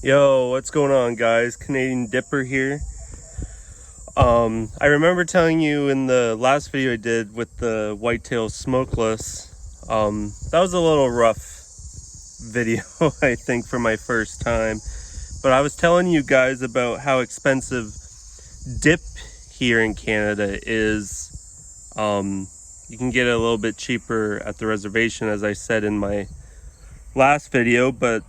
Yo, what's going on, guys? Canadian Dipper here. I remember telling you in the last video I did with the whitetail smokeless, that was a little rough video, I think, for my first time. But I was telling you guys about how expensive dip here in Canada is. You can get it a little bit cheaper at the reservation, as I said in my last video, but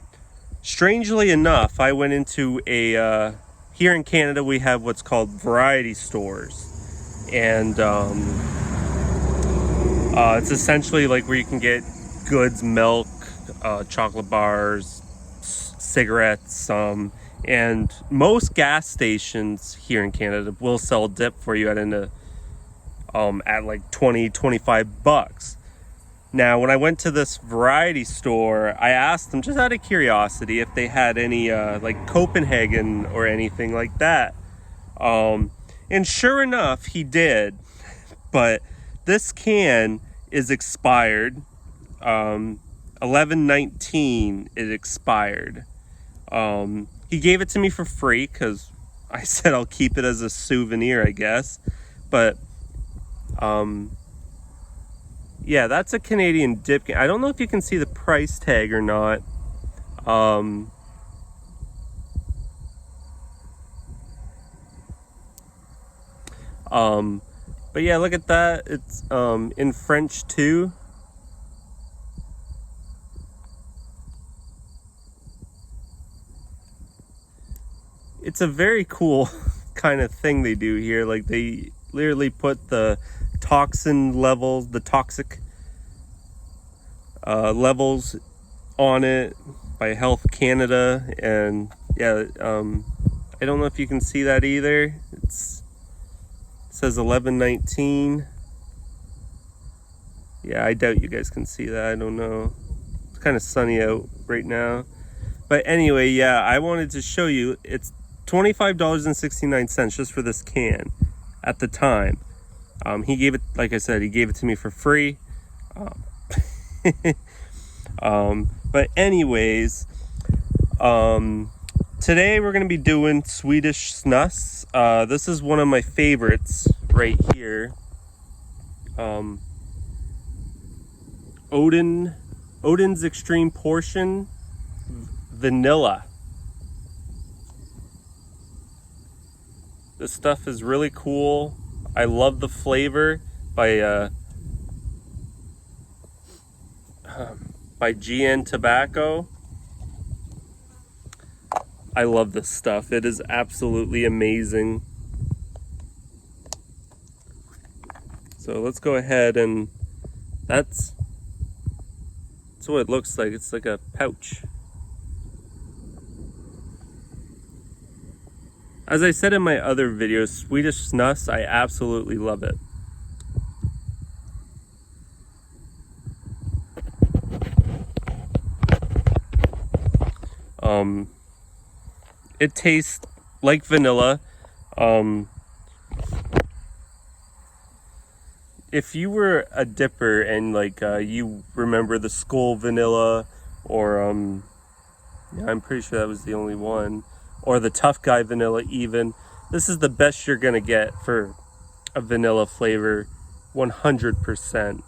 strangely enough, I went into here in Canada, we have what's called variety stores. And it's essentially like where you can get goods, milk, chocolate bars, cigarettes, and most gas stations here in Canada will sell dip for you at like 20-25 bucks. Now, when I went to this variety store, I asked them, just out of curiosity, if they had any like Copenhagen or anything like that. And sure enough, he did. But this can is expired. 11/19 it expired. He gave it to me for free because I said I'll keep it as a souvenir, I guess. But yeah, that's a Canadian dip can. I don't know if you can see the price tag or not. But yeah, look at that. It's in French too. It's a very cool kind of thing they do here. Like, they literally put the toxin levels, the toxic levels on it by Health Canada. And yeah, I don't know if you can see that either. It says 11/19. Yeah, I doubt you guys can see that. I don't know. It's kind of sunny out right now. But anyway, yeah, I wanted to show you. It's $25.69 just for this can at the time. He gave it, like I said, he gave it to me for free. But anyways, today we're going to be doing Swedish Snus. This is one of my favorites right here. Oden's Extreme Portion Vanilla. This stuff is really cool. I love the flavor by GN Tobacco. I love this stuff. It is absolutely amazing. So let's go ahead, and that's what it looks like. It's like a pouch. As I said in my other videos, Swedish Snus, I absolutely love it. It tastes like vanilla. If you were a dipper and like you remember the Skull Vanilla, or yeah, I'm pretty sure that was the only one, or the Tough Guy Vanilla even, this is the best you're gonna get for a vanilla flavor, 100%.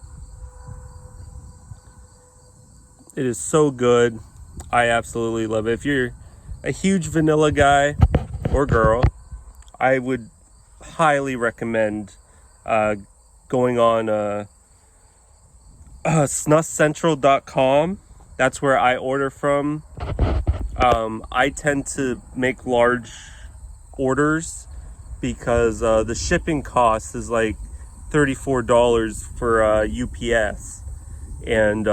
It is so good. I absolutely love it. If you're a huge vanilla guy or girl, I would highly recommend going on snuscentral.com. That's where I order from. I tend to make large orders because the shipping cost is like $34 for UPS, and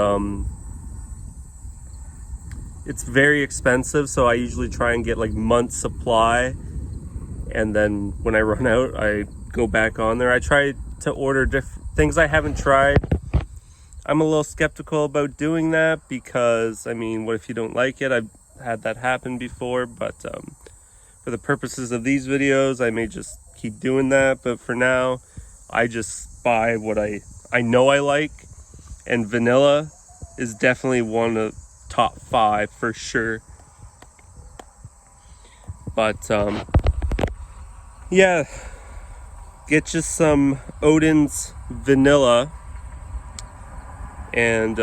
it's very expensive, so I usually try and get like month's supply, and then when I run out, I go back on there. I try to order different things I haven't tried. I'm a little skeptical about doing that because, I mean, what if you don't like it? I've had that happen before, but for the purposes of these videos, I may just keep doing that. But for now, I just buy what I know I like, and vanilla is definitely one of top 5 for sure. But yeah, get you some Oden's vanilla, and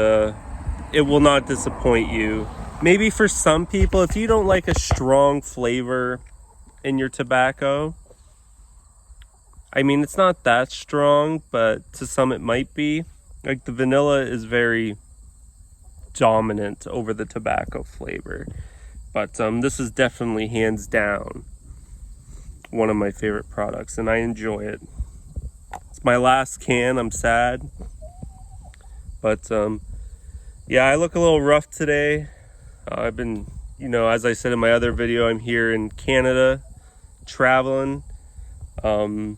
it will not disappoint you. Maybe for some people, if you don't like a strong flavor in your tobacco, I mean, it's not that strong, but to some it might be. Like, the vanilla is very dominant over the tobacco flavor. But this is definitely hands down one of my favorite products, and I enjoy it. It's my last can. I'm sad. But yeah, I look a little rough today. I've been, as I said in my other video, I'm here in Canada traveling. I'm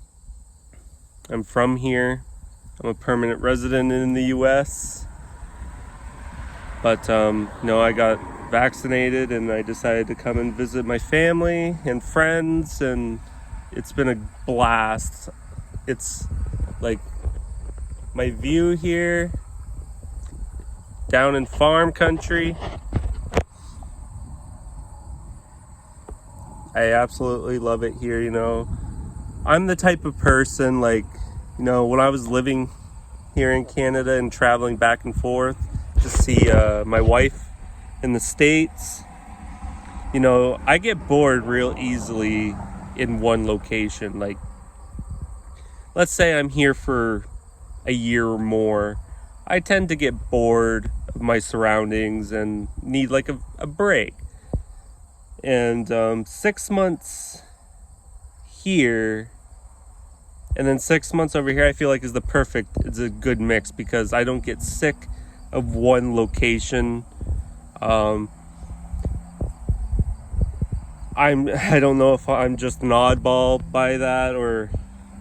from here. I'm a permanent resident in the US. But I got vaccinated and I decided to come and visit my family and friends, and it's been a blast. It's like my view here down in farm country. I absolutely love it here. I'm the type of person, like, when I was living here in Canada and traveling back and forth to see my wife in the States, I get bored real easily in one location. Like, let's say I'm here for a year or more, I tend to get bored of my surroundings and need like a break. And 6 months here and then 6 months over here, I feel like it's a good mix, because I don't get sick of one location. I don't know if I'm just an oddball by that, or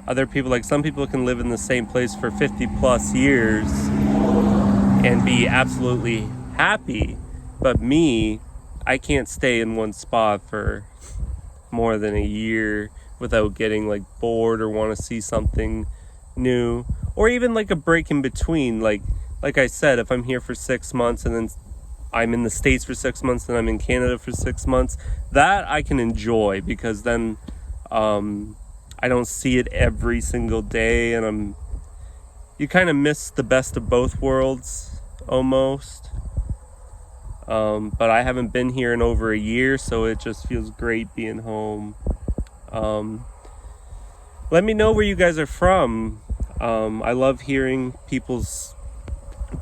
other people, like some people can live in the same place for 50 plus years and be absolutely happy, but me, I can't stay in one spot for more than a year without getting like bored or want to see something new, or even like a break in between. Like I said, if I'm here for 6 months and then I'm in the States for 6 months and I'm in Canada for 6 months, that I can enjoy, because then I don't see it every single day, and you kind of miss the best of both worlds almost. But I haven't been here in over a year, so it just feels great being home. Let me know where you guys are from. I love hearing people's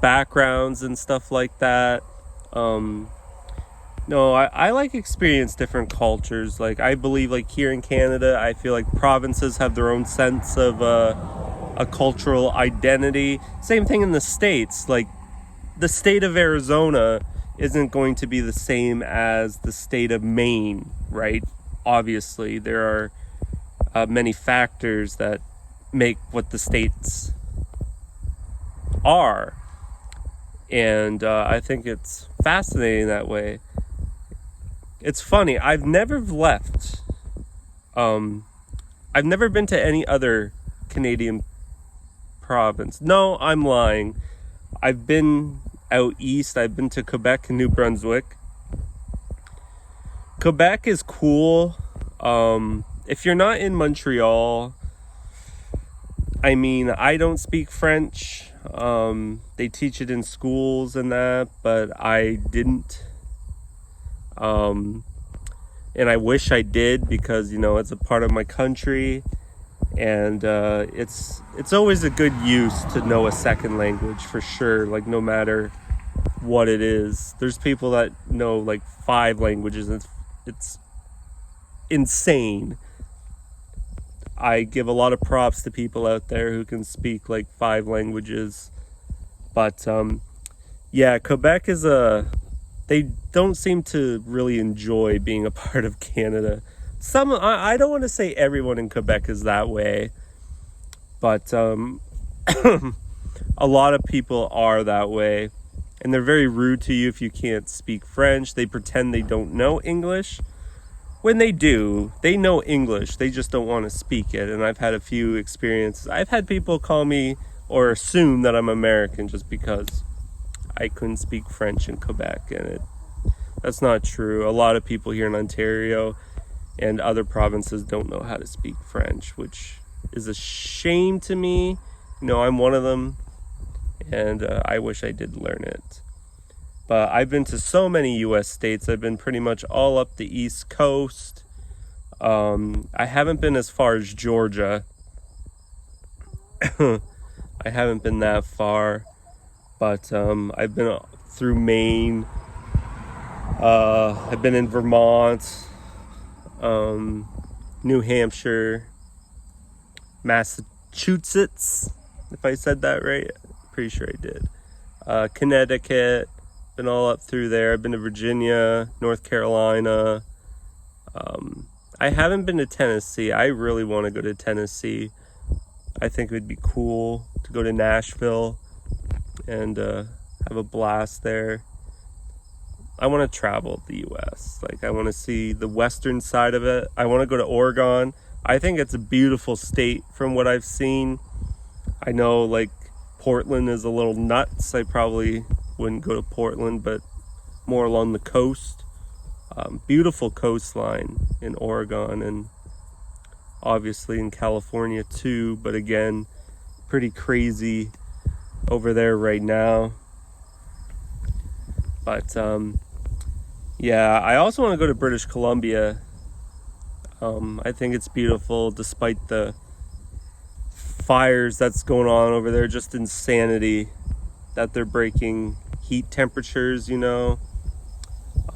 backgrounds and stuff like that. I like experience different cultures. Like, I believe, like, here in Canada, I feel like provinces have their own sense of a cultural identity. Same thing in the States. Like, the state of Arizona isn't going to be the same as the state of Maine, right? Obviously, there are many factors that make what the states are. And I think it's fascinating that way. It's funny, I've never left. I've never been to any other Canadian province. No, I'm lying. I've been out east. I've been to Quebec and New Brunswick. Quebec is cool. If you're not in Montreal, I mean, I don't speak French. They teach it in schools and that, but I didn't. And I wish I did, because, it's a part of my country, and it's always a good use to know a second language, for sure. Like, no matter what it is. There's people that know like 5 languages. It's insane. I give a lot of props to people out there who can speak like 5 languages. But yeah, Quebec is they don't seem to really enjoy being a part of Canada. I don't want to say everyone in Quebec is that way, but a lot of people are that way, and they're very rude to you if you can't speak French. They pretend they don't know English. When they do, they know English, they just don't want to speak it. And I've had a few experiences. I've had people call me or assume that I'm American just because I couldn't speak French in Quebec, and that's not true. A lot of people here in Ontario and other provinces don't know how to speak French, which is a shame to me. You know, I'm one of them, and I wish I did learn it. But I've been to so many US states. I've been pretty much all up the East Coast. I haven't been as far as Georgia. I haven't been that far, but I've been through Maine. I've been in Vermont, New Hampshire, Massachusetts, if I said that right. Pretty sure I did. Connecticut, been all up through there. I've been to Virginia, North Carolina. I haven't been to Tennessee. I really want to go to Tennessee. I think it would be cool to go to Nashville and have a blast there. I want to travel the US. Like, I want to see the western side of it. I want to go to Oregon. I think it's a beautiful state from what I've seen. I know, like, Portland is a little nuts. I probably wouldn't go to Portland, but more along the coast. Beautiful coastline in Oregon, and obviously in California too, but again, pretty crazy over there right now. But yeah, I also want to go to British Columbia. I think it's beautiful despite the fires that's going on over there. Just insanity that they're breaking heat temperatures, you know.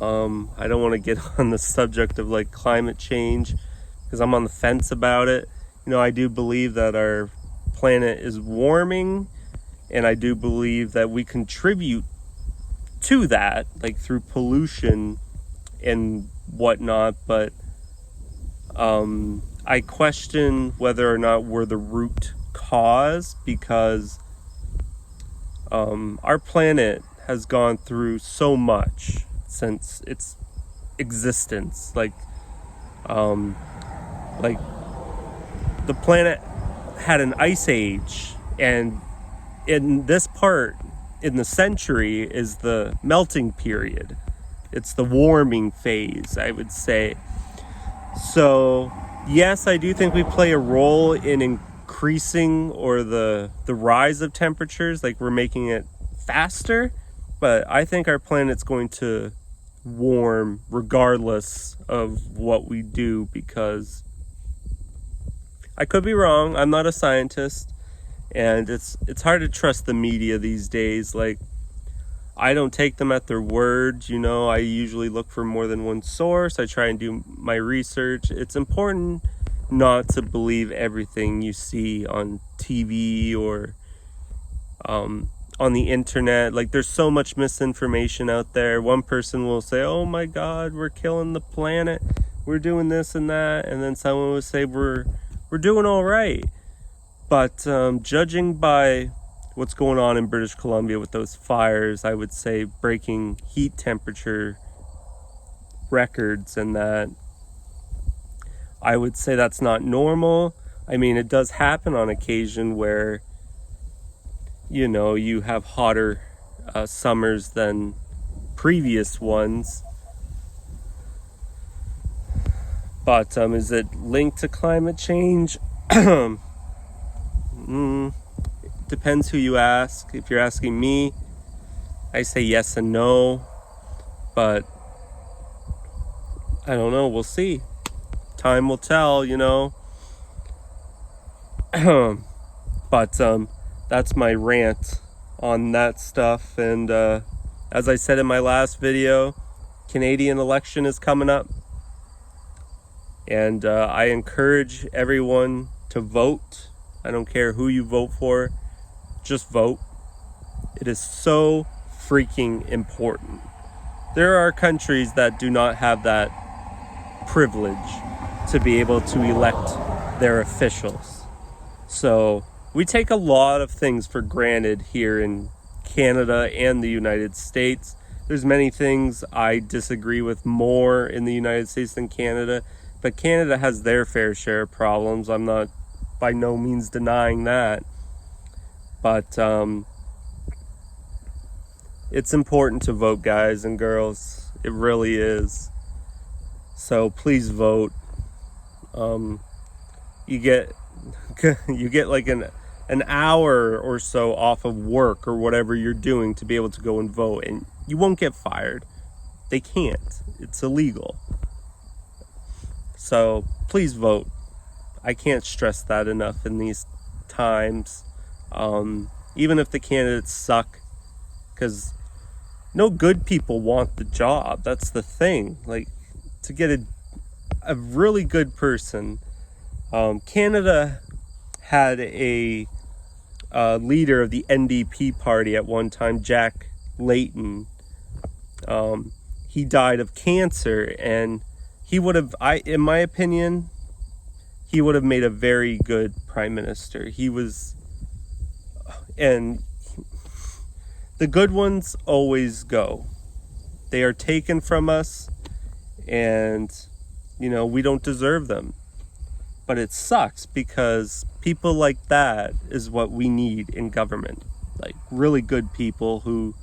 I don't want to get on the subject of like climate change because I'm on the fence about it. You know, I do believe that our planet is warming, and I do believe that we contribute to that, like through pollution and whatnot, but I question whether or not we're the root cause, because our planet has gone through so much since its existence. Like the planet had an ice age, and in this part in the century is the melting period. It's the warming phase, I would say. So yes, I do think we play a role in increasing or the rise of temperatures, like we're making it faster, but I think our planet's going to warm regardless of what we do, because I could be wrong. I'm not a scientist, and it's hard to trust the media these days. Like, I don't take them at their word. You know, I usually look for more than one source. I try and do my research. It's important not to believe everything you see on TV or on the internet. Like, there's so much misinformation out there. One person will say, oh my God, we're killing the planet, we're doing this and that, and then someone will say we're doing all right. But judging by what's going on in British Columbia with those fires, I would say breaking heat temperature records and that, I would say that's not normal. I mean, it does happen on occasion where, you know, you have hotter summers than previous ones. But is it linked to climate change? Depends who you ask. If you're asking me, I say yes and no. But I don't know. We'll see. Time will tell, you know. But that's my rant on that stuff. And as I said in my last video, Canadian election is coming up. And I encourage everyone to vote. I don't care who you vote for, just vote. It is so freaking important. There are countries that do not have that privilege to be able to elect their officials. So we take a lot of things for granted here in Canada and the United States. There's many things I disagree with more in the United States than Canada, but Canada has their fair share of problems. I'm not by no means denying that. But it's important to vote, guys and girls. It really is. So please vote. You get you get like an hour or so off of work or whatever you're doing to be able to go and vote, and you won't get fired. They can't. It's illegal. So please vote. I can't stress that enough in these times. Even if the candidates suck, because no good people want the job. That's the thing. Like, to get a really good person. Canada had a leader of the NDP party at one time, Jack Layton. He died of cancer, and he would have, in my opinion, he would have made a very good prime minister. And the good ones always go. They are taken from us, and, we don't deserve them. But it sucks because people like that is what we need in government. Like, really good people who,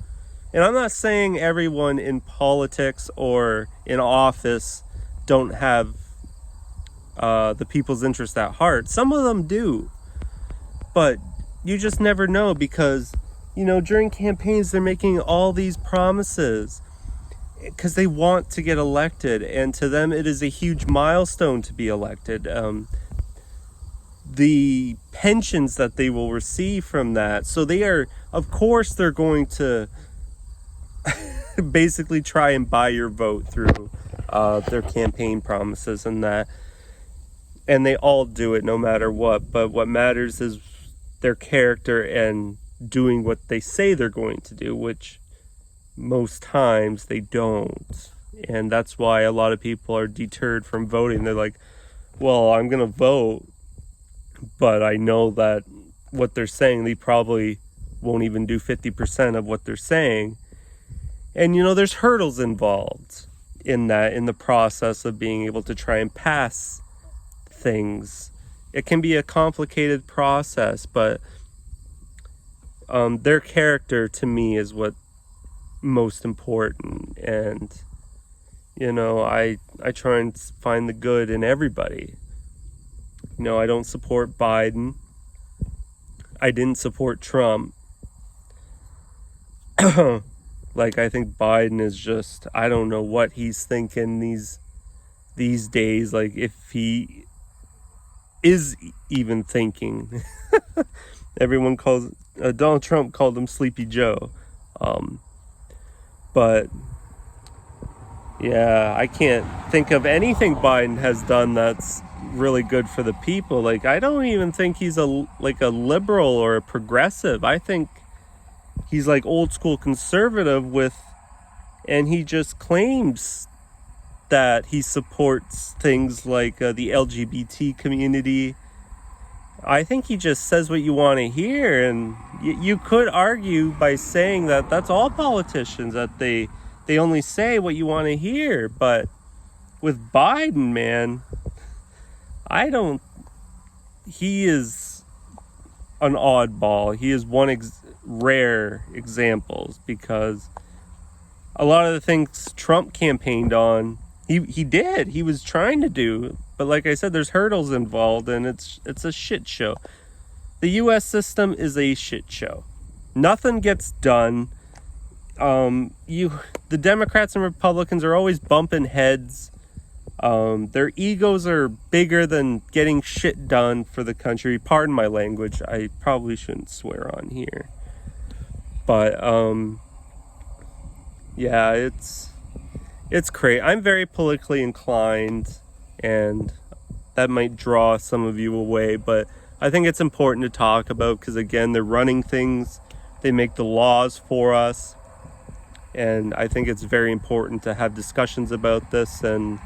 and I'm not saying everyone in politics or in office don't have the people's interest at heart. Some of them do. But you just never know because, during campaigns, they're making all these promises because they want to get elected. And to them, it is a huge milestone to be elected. The pensions that they will receive from that. So they're going to basically try and buy your vote through their campaign promises and that. And they all do it no matter what. But what matters is their character and doing what they say they're going to do, which most times they don't. And that's why a lot of people are deterred from voting. They're like, well, I'm going to vote, but I know that what they're saying, they probably won't even do 50% of what they're saying. And, there's hurdles involved in that, in the process of being able to try and pass things. It can be a complicated process, but their character to me is what most important. And I try and find the good in everybody. I don't support Biden. I didn't support Trump. Like, I think Biden is just, I don't know what he's thinking these days. Like, if he is even thinking. Everyone calls Donald Trump called him Sleepy Joe. But yeah, I can't think of anything Biden has done that's really good for the people. Like, I don't even think he's a liberal or a progressive. I think he's like old school conservative and he just claims that he supports things like the LGBT community. I think he just says what you want to hear, and you could argue by saying that that's all politicians, that they only say what you want to hear. But with Biden, man, he is an oddball. He is one rare examples, because a lot of the things Trump campaigned on, he was trying to do. But like I said, there's hurdles involved, and it's a shit show. The U.S. system is a shit show. Nothing gets done. The Democrats and Republicans are always bumping heads. Their egos are bigger than getting shit done for the country. Pardon my language. I probably shouldn't swear on here. But yeah, it's crazy. I'm very politically inclined, and that might draw some of you away, but I think it's important to talk about, because again, they're running things. They make the laws for us, and I think it's very important to have discussions about this. And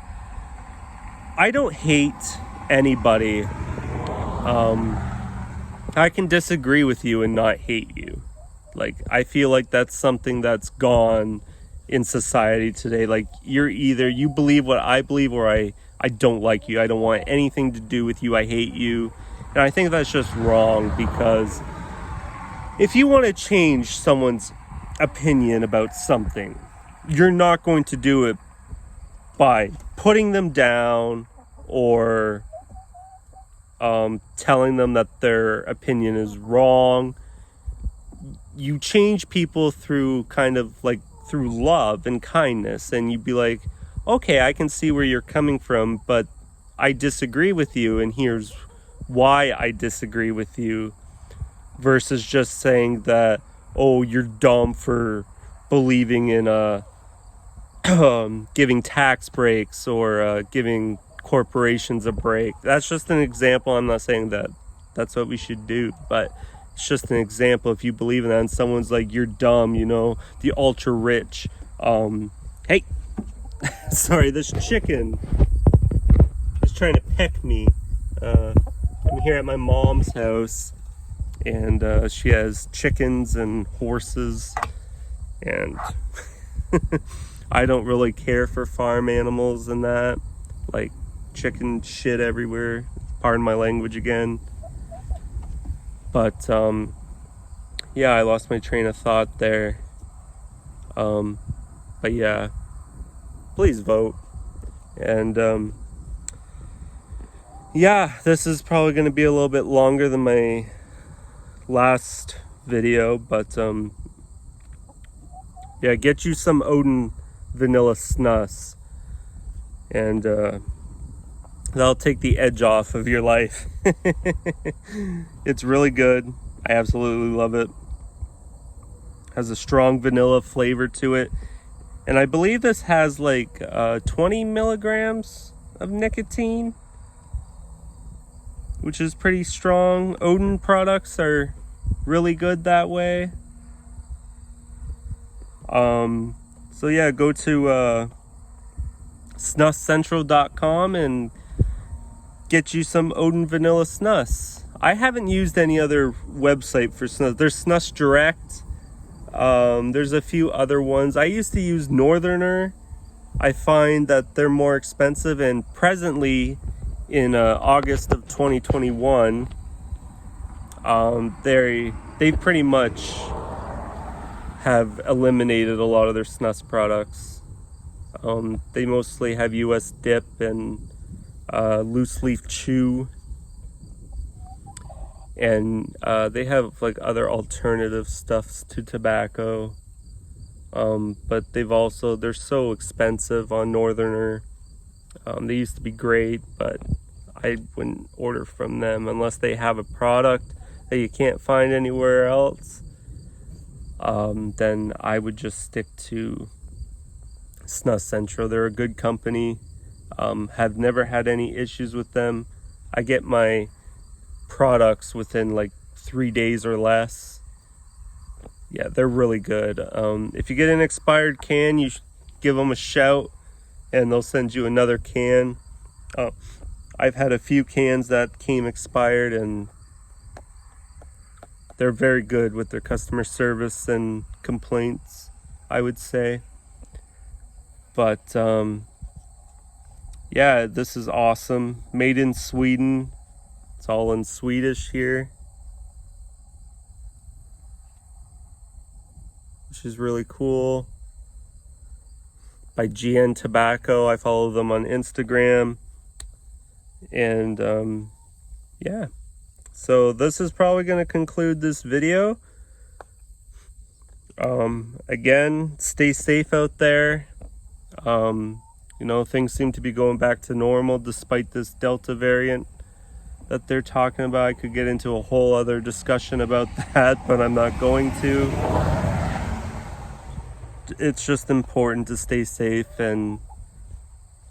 I don't hate anybody. I can disagree with you and not hate you. Like, I feel like that's something that's gone in society today. Like, you believe what I believe, or I don't like you. I don't want anything to do with you. I hate you. And I think that's just wrong, because if you want to change someone's opinion about something, you're not going to do it by putting them down or telling them that their opinion is wrong. You change people through kind of like through love and kindness, and you'd be like, okay, I can see where you're coming from, but I disagree with you, and here's why I disagree with you, versus just saying that, oh, you're dumb for believing in giving tax breaks or giving corporations a break. That's just an example. I'm not saying that that's what we should do, but it's just an example. If you believe in that and someone's like, you're dumb, you know, the ultra rich. Hey, sorry, this chicken is trying to peck me. I'm here at my mom's house, and she has chickens and horses, and I don't really care for farm animals and that, like chicken shit everywhere. Pardon my language again. But yeah, I lost my train of thought there. But yeah, please vote. And yeah, this is probably going to be a little bit longer than my last video, but yeah, get you some Oden vanilla snus, and that'll take the edge off of your life. It's really good. I absolutely love it. Has a strong vanilla flavor to it, and I believe this has like 20 milligrams of nicotine, which is pretty strong. Oden products are really good that way. So yeah, go to snuscentral.com and get you some Oden vanilla snus. I haven't used any other website for snus. There's Snus Direct. There's a few other ones. I used to use Northerner. I find that they're more expensive, and presently in August of 2021, they pretty much have eliminated a lot of their snus products. They mostly have US Dip and loose leaf chew, and they have like other alternative stuffs to tobacco, but they're so expensive on Northerner. They used to be great, but I wouldn't order from them unless they have a product that you can't find anywhere else. Then I would just stick to Snus Central. They're a good company. Have never had any issues with them. I get my products within like 3 days or less. Yeah, they're really good. If you get an expired can, you give them a shout and they'll send you another can. I've had a few cans that came expired, and they're very good with their customer service and complaints, I would say. But yeah, this is awesome. Made in Sweden. It's all in Swedish here, which is really cool. By GN Tobacco. I follow them on Instagram. And yeah, so this is probably going to conclude this video. Again, stay safe out there. You know, things seem to be going back to normal despite this Delta variant that they're talking about. I could get into a whole other discussion about that, but I'm not going to. It's just important to stay safe, and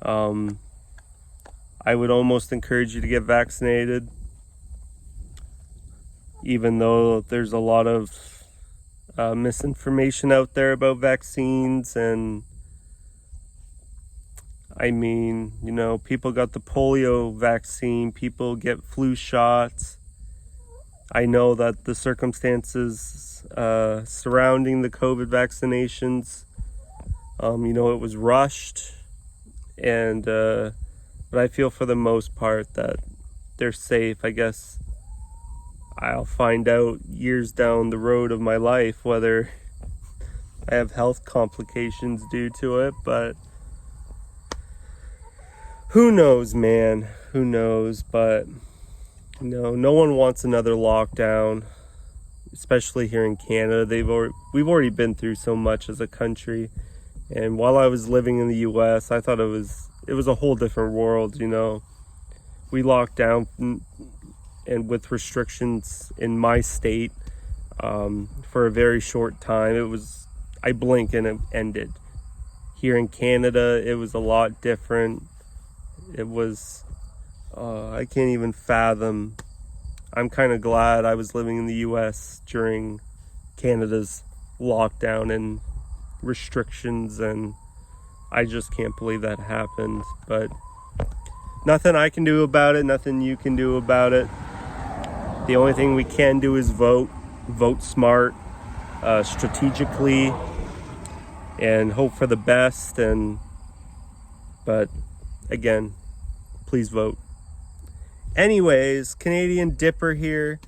I would almost encourage you to get vaccinated, even though there's a lot of misinformation out there about vaccines. And I mean, you know, people got the polio vaccine, people get flu shots. I know that the circumstances surrounding the COVID vaccinations, you know, it was rushed, and but I feel for the most part that they're safe. I guess I'll find out years down the road of my life whether I have health complications due to it, but who knows, man? Who knows? But No one wants another lockdown, especially here in Canada. We've already been through so much as a country. And while I was living in the US, I thought it was a whole different world, you know. We locked down and with restrictions in my state for a very short time. I blinked and it ended. Here in Canada, it was a lot different. It was, I can't even fathom. I'm kind of glad I was living in the US during Canada's lockdown and restrictions, and I just can't believe that happened. But nothing I can do about it, nothing you can do about it. The only thing we can do is vote smart, strategically, and hope for the best. But again, please vote. Anyways, Canadian Dipper here.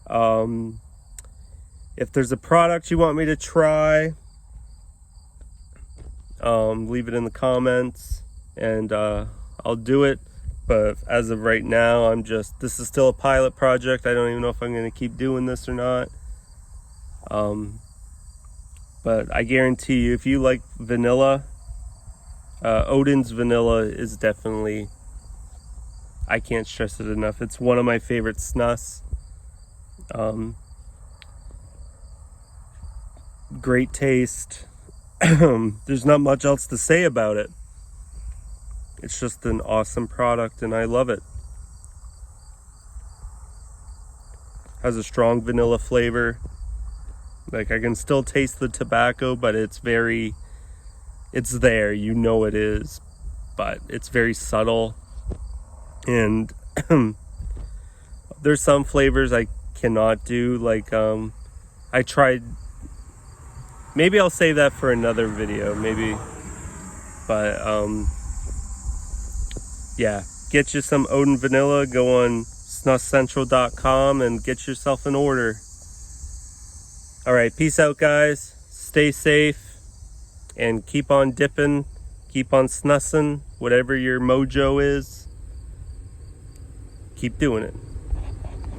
If there's a product you want me to try, leave it in the comments and I'll do it. But as of right now, this is still a pilot project. I don't even know if I'm going to keep doing this or not. But I guarantee you, if you like vanilla, Oden's vanilla is definitely, I can't stress it enough. It's one of my favorite snus. Great taste. There's not much else to say about it. It's just an awesome product and I love it. Has a strong vanilla flavor. Like, I can still taste the tobacco, but it's there, you know it is, but it's very subtle. And there's some flavors I cannot do, like I tried, maybe I'll save that for another video, maybe. But yeah, get you some Oden vanilla. Go on snuscentral.com and get yourself an order. All right, peace out, guys. Stay safe and keep on dipping, keep on snussing, whatever your mojo is. Keep doing it.